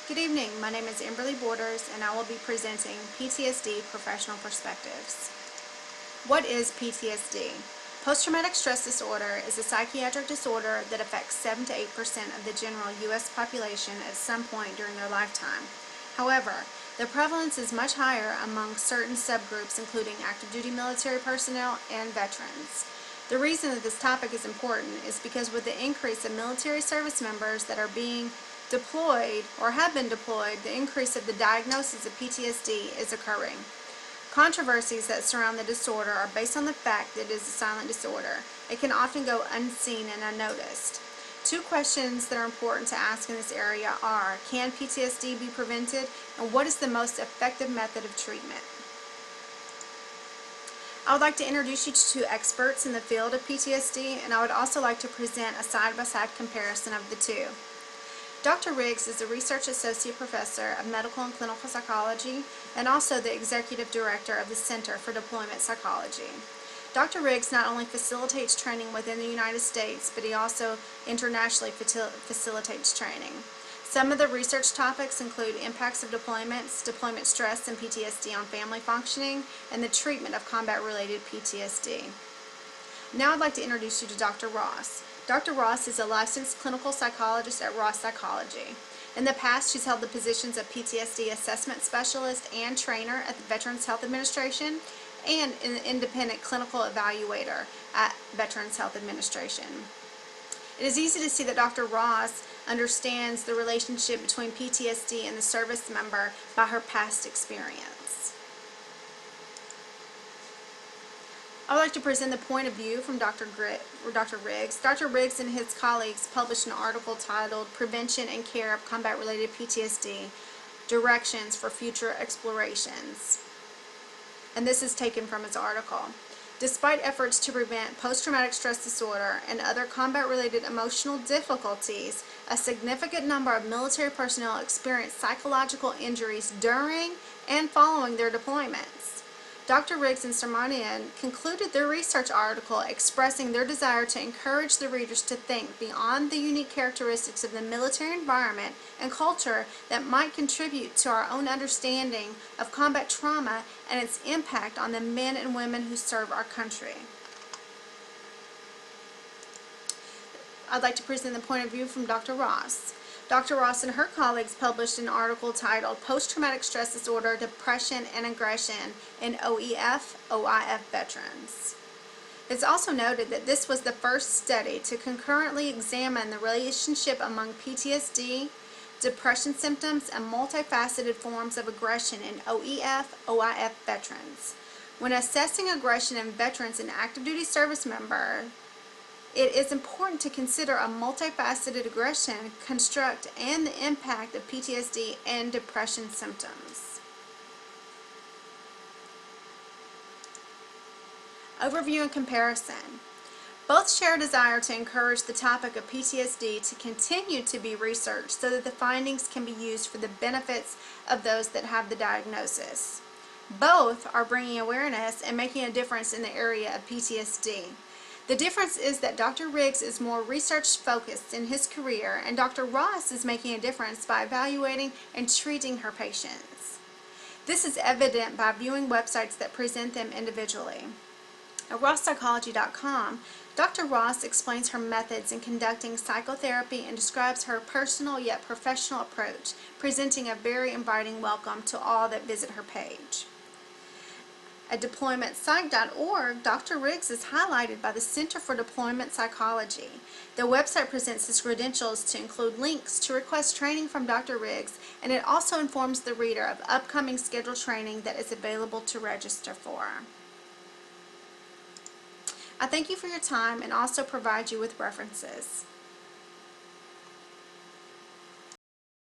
Good evening, my name is Amberlyborders and I will be presenting PTSD Professional Perspectives. What is PTSD? Post-traumatic stress disorder is a psychiatric disorder that affects 7 to 8% of the general U.S. population at some point during their lifetime. However, the prevalence is much higher among certain subgroups including active duty military personnel and veterans. The reason that this topic is important is because with the increase of military service members that are being deployed or have been deployed, the increase of the diagnosis of PTSD is occurring. Controversies that surround the disorder are based on the fact that it is a silent disorder. It can often go unseen and unnoticed. Two questions that are important to ask in this area are, can PTSD be prevented, and what is the most effective method of treatment? I would like to introduce you to two experts in the field of PTSD, and I would also like to present a side-by-side comparison of the two. Dr. Riggs is a Research Associate Professor of Medical and Clinical Psychology and also the Executive Director of the Center for Deployment Psychology. Dr. Riggs not only facilitates training within the United States, but he also internationally facilitates training. Some of the research topics include impacts of deployments, deployment stress and PTSD on family functioning, and the treatment of combat-related PTSD. Now I'd like to introduce you to Dr. Ross. Dr. Ross is a licensed clinical psychologist at Ross Psychology. In the past, she's held the positions of PTSD assessment specialist and trainer at the Veterans Health Administration and an independent clinical evaluator at Veterans Health Administration. It is easy to see that Dr. Ross understands the relationship between PTSD and the service member by her past experience. I would like to present the point of view from Dr. Riggs. Dr. Riggs and his colleagues published an article titled Prevention and Care of Combat-Related PTSD, Directions for Future Explorations. And this is taken from his article. Despite efforts to prevent post-traumatic stress disorder and other combat-related emotional difficulties, a significant number of military personnel experience psychological injuries during and following their deployments. Dr. Riggs and Sarmanian concluded their research article expressing their desire to encourage the readers to think beyond the unique characteristics of the military environment and culture that might contribute to our own understanding of combat trauma and its impact on the men and women who serve our country. I'd like to present the point of view from Dr. Ross. Dr. Ross and her colleagues published an article titled Post-Traumatic Stress Disorder, Depression and Aggression in OEF Veterans. It's also noted that this was the first study to concurrently examine the relationship among PTSD, depression symptoms, and multifaceted forms of aggression in OEF veterans. When assessing aggression in veterans and active duty service members, it is important to consider a multifaceted aggression construct and the impact of PTSD and depression symptoms. Overview and comparison. Both share a desire to encourage the topic of PTSD to continue to be researched so that the findings can be used for the benefits of those that have the diagnosis. Both are bringing awareness and making a difference in the area of PTSD. The difference is that Dr. Riggs is more research-focused in his career, and Dr. Ross is making a difference by evaluating and treating her patients. This is evident by viewing websites that present them individually. At RossPsychology.com, Dr. Ross explains her methods in conducting psychotherapy and describes her personal yet professional approach, presenting a very inviting welcome to all that visit her page. At deploymentpsych.org, Dr. Riggs is highlighted by the Center for Deployment Psychology. The website presents his credentials to include links to request training from Dr. Riggs, and it also informs the reader of upcoming scheduled training that is available to register for. I thank you for your time and also provide you with references.